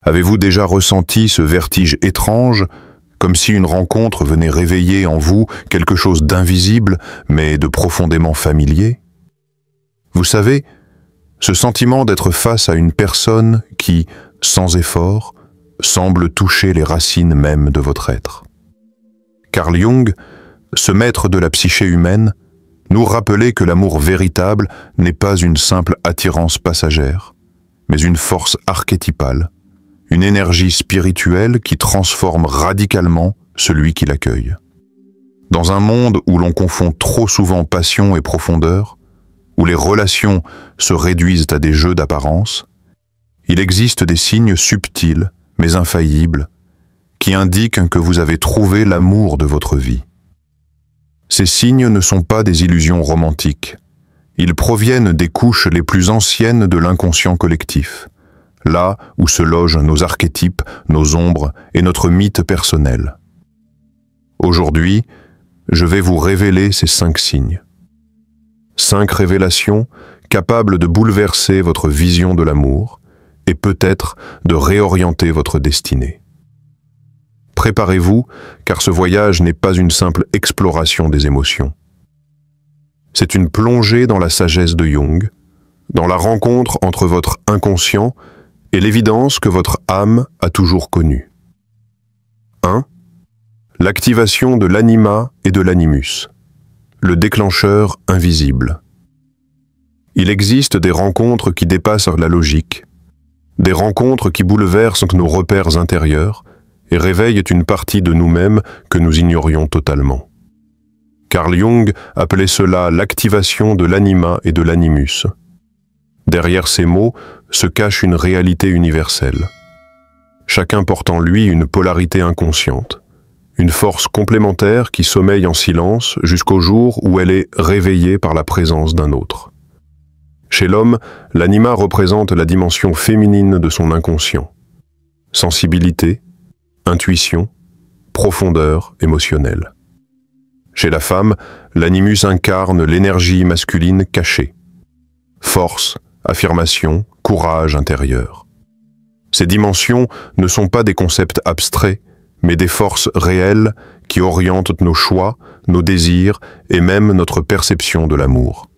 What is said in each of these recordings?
Avez-vous déjà ressenti ce vertige étrange, comme si une rencontre venait réveiller en vous quelque chose d'invisible, mais de profondément familier? Vous savez, ce sentiment d'être face à une personne qui, sans effort, semble toucher les racines mêmes de votre être. Carl Jung, ce maître de la psyché humaine, nous rappelait que l'amour véritable n'est pas une simple attirance passagère, mais une force archétypale, une énergie spirituelle qui transforme radicalement celui qui l'accueille. Dans un monde où l'on confond trop souvent passion et profondeur, où les relations se réduisent à des jeux d'apparence, il existe des signes subtils, mais infaillibles, qui indiquent que vous avez trouvé l'amour de votre vie. Ces signes ne sont pas des illusions romantiques. Ils proviennent des couches les plus anciennes de l'inconscient collectif, là où se logent nos archétypes, nos ombres et notre mythe personnel. Aujourd'hui, je vais vous révéler ces 5 signes. 5 révélations capables de bouleverser votre vision de l'amour et peut-être de réorienter votre destinée. Préparez-vous, car ce voyage n'est pas une simple exploration des émotions. C'est une plongée dans la sagesse de Jung, dans la rencontre entre votre inconscient et l'évidence que votre âme a toujours connue. 1. L'activation de l'anima et de l'animus, le déclencheur invisible. Il existe des rencontres qui dépassent la logique, des rencontres qui bouleversent nos repères intérieurs et réveillent une partie de nous-mêmes que nous ignorions totalement. Carl Jung appelait cela l'activation de l'anima et de l'animus. Derrière ces mots se cache une réalité universelle. Chacun porte en lui une polarité inconsciente, une force complémentaire qui sommeille en silence jusqu'au jour où elle est réveillée par la présence d'un autre. Chez l'homme, l'anima représente la dimension féminine de son inconscient. Sensibilité, intuition, profondeur émotionnelle. Chez la femme, l'animus incarne l'énergie masculine cachée. Force, affirmation, courage intérieur. Ces dimensions ne sont pas des concepts abstraits, mais des forces réelles qui orientent nos choix, nos désirs et même notre perception de l'amour.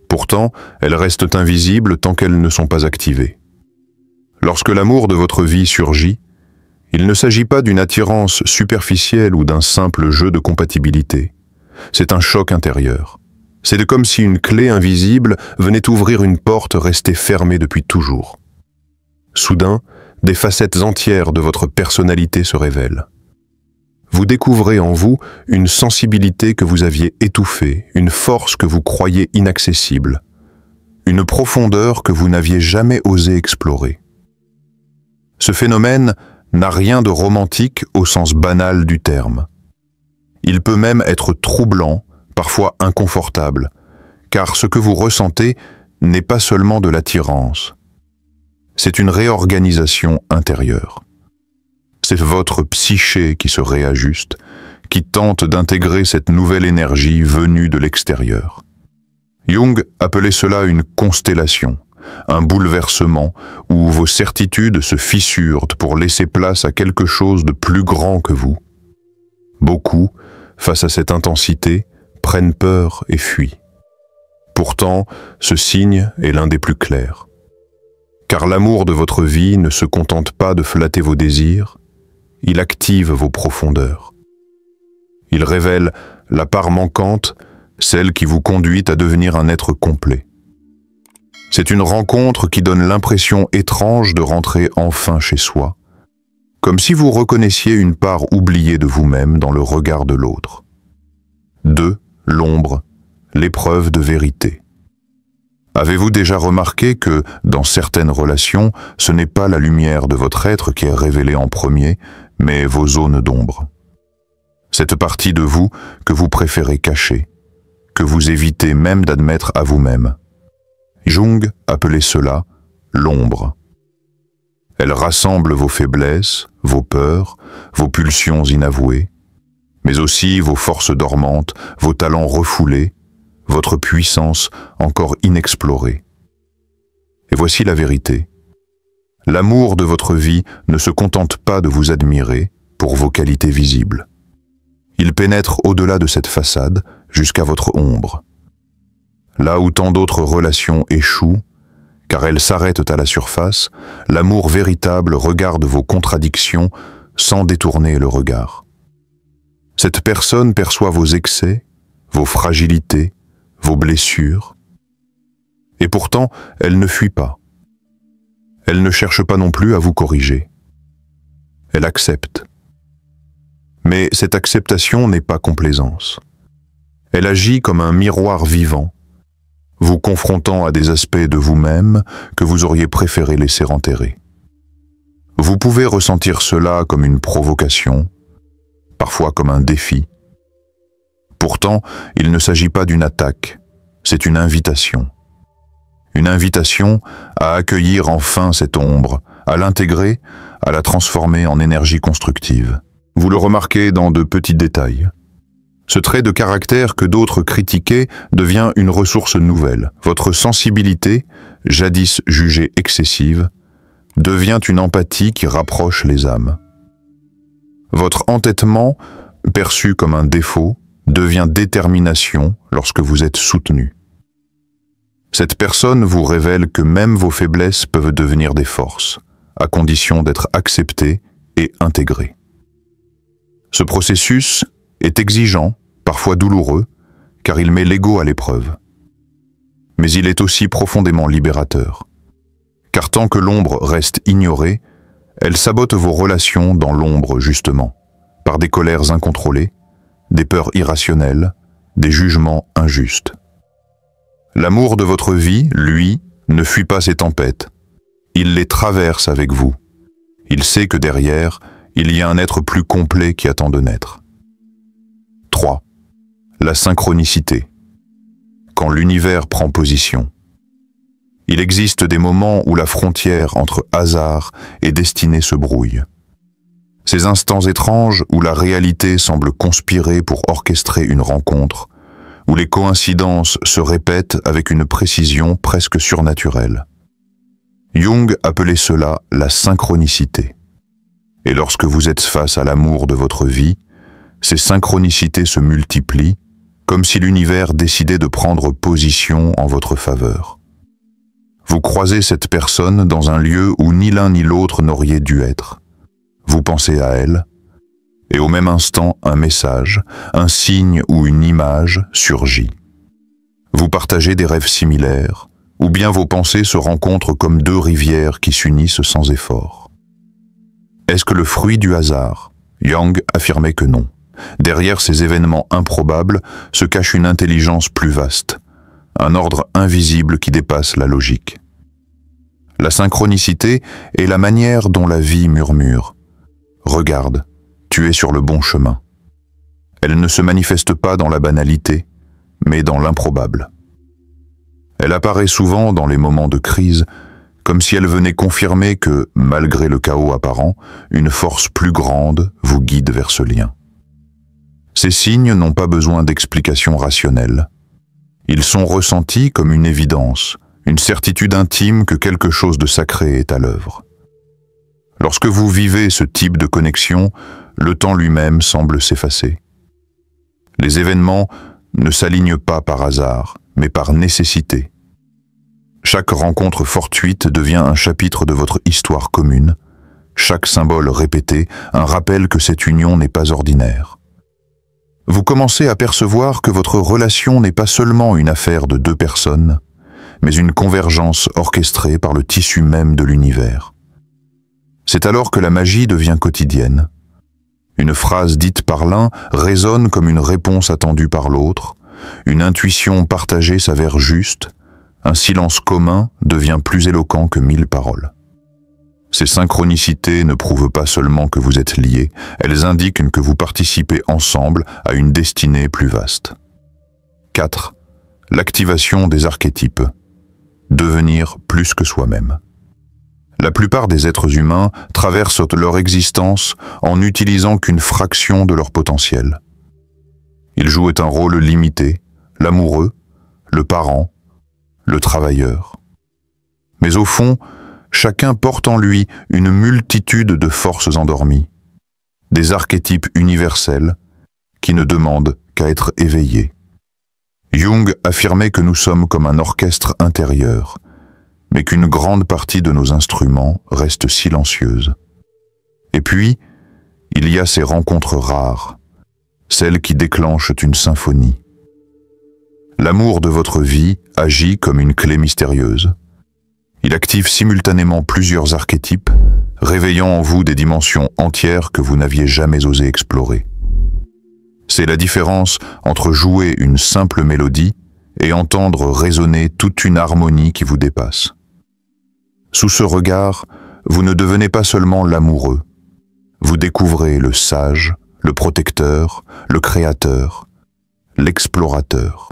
Pourtant, elles restent invisibles tant qu'elles ne sont pas activées. Lorsque l'amour de votre vie surgit, il ne s'agit pas d'une attirance superficielle ou d'un simple jeu de compatibilité. C'est un choc intérieur. C'est comme si une clé invisible venait ouvrir une porte restée fermée depuis toujours. Soudain, des facettes entières de votre personnalité se révèlent. Vous découvrez en vous une sensibilité que vous aviez étouffée, une force que vous croyiez inaccessible, une profondeur que vous n'aviez jamais osé explorer. Ce phénomène n'a rien de romantique au sens banal du terme. Il peut même être troublant, parfois inconfortable, car ce que vous ressentez n'est pas seulement de l'attirance. C'est une réorganisation intérieure. C'est votre psyché qui se réajuste, qui tente d'intégrer cette nouvelle énergie venue de l'extérieur. Jung appelait cela une constellation, un bouleversement où vos certitudes se fissurent pour laisser place à quelque chose de plus grand que vous. Beaucoup, face à cette intensité, prennent peur et fuient. Pourtant, ce signe est l'un des plus clairs. Car l'amour de votre vie ne se contente pas de flatter vos désirs, il active vos profondeurs. Il révèle la part manquante, celle qui vous conduit à devenir un être complet. C'est une rencontre qui donne l'impression étrange de rentrer enfin chez soi, comme si vous reconnaissiez une part oubliée de vous-même dans le regard de l'autre. 2. L'ombre, l'épreuve de vérité. Avez-vous déjà remarqué que, dans certaines relations, ce n'est pas la lumière de votre être qui est révélée en premier, mais vos zones d'ombre? Cette partie de vous que vous préférez cacher, que vous évitez même d'admettre à vous-même. Jung appelait cela l'ombre. Elle rassemble vos faiblesses, vos peurs, vos pulsions inavouées, mais aussi vos forces dormantes, vos talents refoulés, votre puissance encore inexplorée. Et voici la vérité. L'amour de votre vie ne se contente pas de vous admirer pour vos qualités visibles. Il pénètre au-delà de cette façade jusqu'à votre ombre. Là où tant d'autres relations échouent, car elles s'arrêtent à la surface, l'amour véritable regarde vos contradictions sans détourner le regard. Cette personne perçoit vos excès, vos fragilités, vos blessures, et pourtant elle ne fuit pas. Elle ne cherche pas non plus à vous corriger. Elle accepte. Mais cette acceptation n'est pas complaisance. Elle agit comme un miroir vivant, vous confrontant à des aspects de vous-même que vous auriez préféré laisser enterrer. Vous pouvez ressentir cela comme une provocation, parfois comme un défi. Pourtant, il ne s'agit pas d'une attaque, c'est une invitation. Une invitation à accueillir enfin cette ombre, à l'intégrer, à la transformer en énergie constructive. Vous le remarquez dans de petits détails. Ce trait de caractère que d'autres critiquaient devient une ressource nouvelle. Votre sensibilité, jadis jugée excessive, devient une empathie qui rapproche les âmes. Votre entêtement, perçu comme un défaut, devient détermination lorsque vous êtes soutenu. Cette personne vous révèle que même vos faiblesses peuvent devenir des forces, à condition d'être acceptées et intégrées. Ce processus est exigeant, parfois douloureux, car il met l'ego à l'épreuve. Mais il est aussi profondément libérateur. Car tant que l'ombre reste ignorée, elle sabote vos relations dans l'ombre justement, par des colères incontrôlées, des peurs irrationnelles, des jugements injustes. L'amour de votre vie, lui, ne fuit pas ces tempêtes. Il les traverse avec vous. Il sait que derrière, il y a un être plus complet qui attend de naître. 3. La synchronicité. Quand l'univers prend position. Il existe des moments où la frontière entre hasard et destinée se brouille. Ces instants étranges où la réalité semble conspirer pour orchestrer une rencontre, où les coïncidences se répètent avec une précision presque surnaturelle. Jung appelait cela la synchronicité. Et lorsque vous êtes face à l'amour de votre vie, ces synchronicités se multiplient, comme si l'univers décidait de prendre position en votre faveur. Vous croisez cette personne dans un lieu où ni l'un ni l'autre n'auriez dû être. Vous pensez à elle, et au même instant, un message, un signe ou une image surgit. Vous partagez des rêves similaires, ou bien vos pensées se rencontrent comme deux rivières qui s'unissent sans effort. Est-ce que le fruit du hasard? Jung affirmait que non. Derrière ces événements improbables se cache une intelligence plus vaste, un ordre invisible qui dépasse la logique. La synchronicité est la manière dont la vie murmure. Regarde, tu es sur le bon chemin. Elle ne se manifeste pas dans la banalité, mais dans l'improbable. Elle apparaît souvent dans les moments de crise, comme si elle venait confirmer que, malgré le chaos apparent, une force plus grande vous guide vers ce lien. Ces signes n'ont pas besoin d'explications rationnelles. Ils sont ressentis comme une évidence, une certitude intime que quelque chose de sacré est à l'œuvre. Lorsque vous vivez ce type de connexion, le temps lui-même semble s'effacer. Les événements ne s'alignent pas par hasard, mais par nécessité. Chaque rencontre fortuite devient un chapitre de votre histoire commune, chaque symbole répété, un rappel que cette union n'est pas ordinaire. Vous commencez à percevoir que votre relation n'est pas seulement une affaire de deux personnes, mais une convergence orchestrée par le tissu même de l'univers. C'est alors que la magie devient quotidienne. Une phrase dite par l'un résonne comme une réponse attendue par l'autre, une intuition partagée s'avère juste, un silence commun devient plus éloquent que 1000 paroles. Ces synchronicités ne prouvent pas seulement que vous êtes liés, elles indiquent que vous participez ensemble à une destinée plus vaste. 4. L'activation des archétypes. Devenir plus que soi-même. La plupart des êtres humains traversent leur existence en n'utilisant qu'une fraction de leur potentiel. Ils jouent un rôle limité, l'amoureux, le parent, le travailleur. Mais au fond, chacun porte en lui une multitude de forces endormies, des archétypes universels qui ne demandent qu'à être éveillés. Jung affirmait que nous sommes comme un orchestre intérieur, mais qu'une grande partie de nos instruments reste silencieuse. Et puis, il y a ces rencontres rares, celles qui déclenchent une symphonie. L'amour de votre vie agit comme une clé mystérieuse. Il active simultanément plusieurs archétypes, réveillant en vous des dimensions entières que vous n'aviez jamais osé explorer. C'est la différence entre jouer une simple mélodie et entendre résonner toute une harmonie qui vous dépasse. Sous ce regard, vous ne devenez pas seulement l'amoureux. Vous découvrez le sage, le protecteur, le créateur, l'explorateur.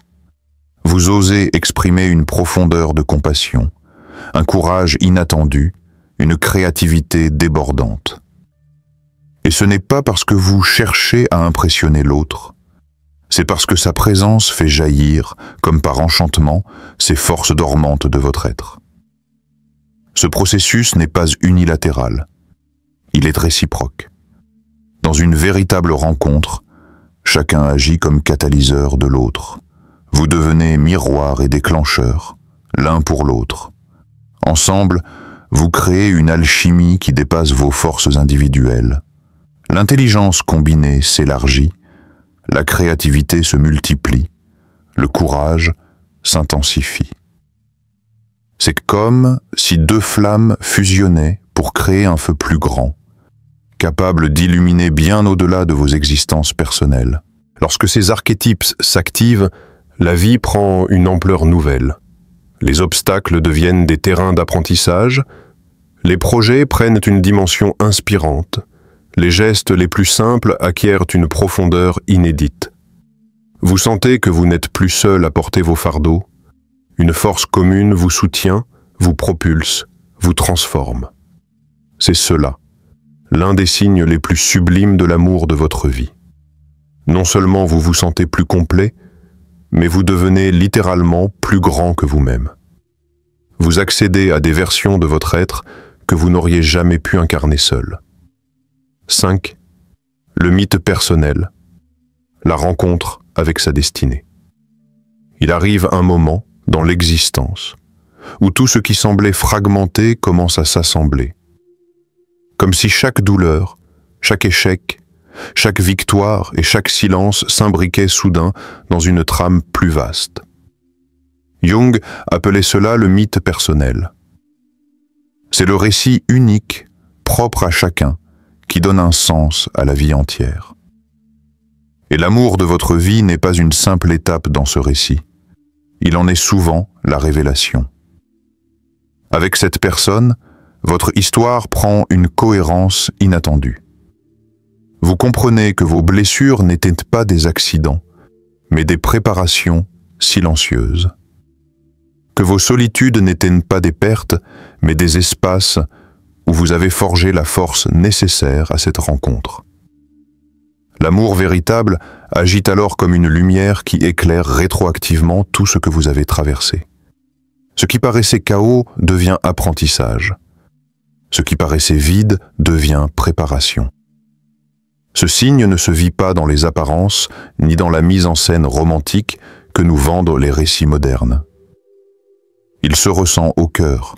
Vous osez exprimer une profondeur de compassion, un courage inattendu, une créativité débordante. Et ce n'est pas parce que vous cherchez à impressionner l'autre, c'est parce que sa présence fait jaillir, comme par enchantement, ces forces dormantes de votre être. Ce processus n'est pas unilatéral, il est réciproque. Dans une véritable rencontre, chacun agit comme catalyseur de l'autre. Vous devenez miroir et déclencheur, l'un pour l'autre. Ensemble, vous créez une alchimie qui dépasse vos forces individuelles. L'intelligence combinée s'élargit, la créativité se multiplie, le courage s'intensifie. C'est comme si deux flammes fusionnaient pour créer un feu plus grand, capable d'illuminer bien au-delà de vos existences personnelles. Lorsque ces archétypes s'activent, la vie prend une ampleur nouvelle. Les obstacles deviennent des terrains d'apprentissage, les projets prennent une dimension inspirante, les gestes les plus simples acquièrent une profondeur inédite. Vous sentez que vous n'êtes plus seul à porter vos fardeaux, une force commune vous soutient, vous propulse, vous transforme. C'est cela, l'un des signes les plus sublimes de l'amour de votre vie. Non seulement vous vous sentez plus complet, mais vous devenez littéralement plus grand que vous-même. Vous accédez à des versions de votre être que vous n'auriez jamais pu incarner seul. 5. Le mythe personnel. La rencontre avec sa destinée. Il arrive un moment dans l'existence où tout ce qui semblait fragmenté commence à s'assembler. Comme si chaque douleur, chaque échec, chaque victoire et chaque silence s'imbriquaient soudain dans une trame plus vaste. Jung appelait cela le mythe personnel. C'est le récit unique, propre à chacun, qui donne un sens à la vie entière. Et l'amour de votre vie n'est pas une simple étape dans ce récit. Il en est souvent la révélation. Avec cette personne, votre histoire prend une cohérence inattendue. Vous comprenez que vos blessures n'étaient pas des accidents, mais des préparations silencieuses. Que vos solitudes n'étaient pas des pertes, mais des espaces où vous avez forgé la force nécessaire à cette rencontre. L'amour véritable agit alors comme une lumière qui éclaire rétroactivement tout ce que vous avez traversé. Ce qui paraissait chaos devient apprentissage. Ce qui paraissait vide devient préparation. Ce signe ne se vit pas dans les apparences ni dans la mise en scène romantique que nous vendent les récits modernes. Il se ressent au cœur,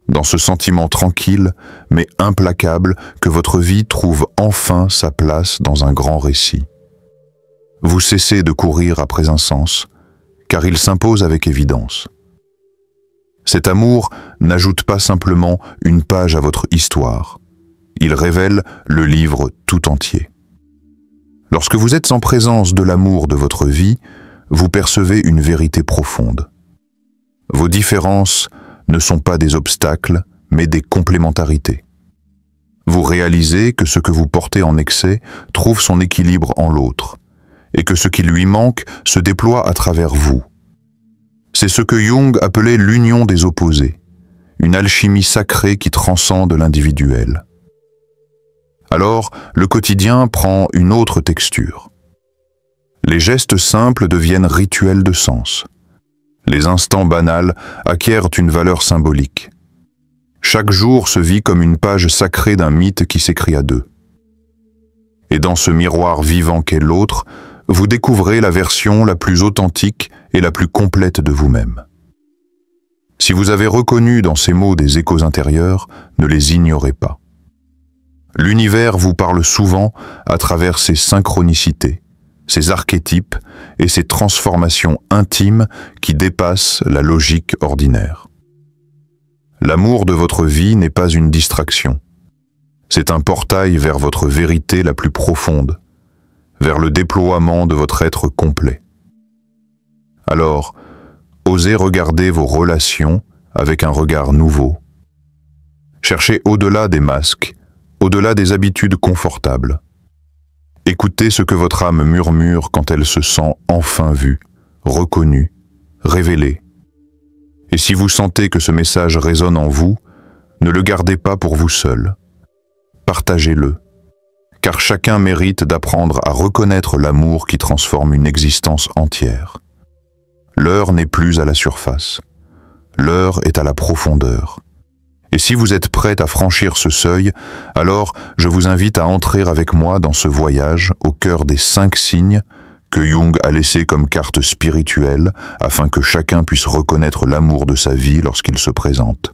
dans ce sentiment tranquille mais implacable que votre vie trouve enfin sa place dans un grand récit. Vous cessez de courir après un sens, car il s'impose avec évidence. Cet amour n'ajoute pas simplement une page à votre histoire, il révèle le livre tout entier. Lorsque vous êtes en présence de l'amour de votre vie, vous percevez une vérité profonde. Vos différences ne sont pas des obstacles, mais des complémentarités. Vous réalisez que ce que vous portez en excès trouve son équilibre en l'autre, et que ce qui lui manque se déploie à travers vous. C'est ce que Jung appelait l'union des opposés, une alchimie sacrée qui transcende l'individuel. Alors, le quotidien prend une autre texture. Les gestes simples deviennent rituels de sens. Les instants banals acquièrent une valeur symbolique. Chaque jour se vit comme une page sacrée d'un mythe qui s'écrit à deux. Et dans ce miroir vivant qu'est l'autre, vous découvrez la version la plus authentique et la plus complète de vous-même. Si vous avez reconnu dans ces mots des échos intérieurs, ne les ignorez pas. L'univers vous parle souvent à travers ses synchronicités, ses archétypes et ses transformations intimes qui dépassent la logique ordinaire. L'amour de votre vie n'est pas une distraction. C'est un portail vers votre vérité la plus profonde, vers le déploiement de votre être complet. Alors, osez regarder vos relations avec un regard nouveau. Cherchez au-delà des masques, au-delà des habitudes confortables. Écoutez ce que votre âme murmure quand elle se sent enfin vue, reconnue, révélée. Et si vous sentez que ce message résonne en vous, ne le gardez pas pour vous seul. Partagez-le, car chacun mérite d'apprendre à reconnaître l'amour qui transforme une existence entière. L'heure n'est plus à la surface, l'heure est à la profondeur. Et si vous êtes prête à franchir ce seuil, alors je vous invite à entrer avec moi dans ce voyage au cœur des 5 signes que Jung a laissés comme carte spirituelle afin que chacun puisse reconnaître l'amour de sa vie lorsqu'il se présente.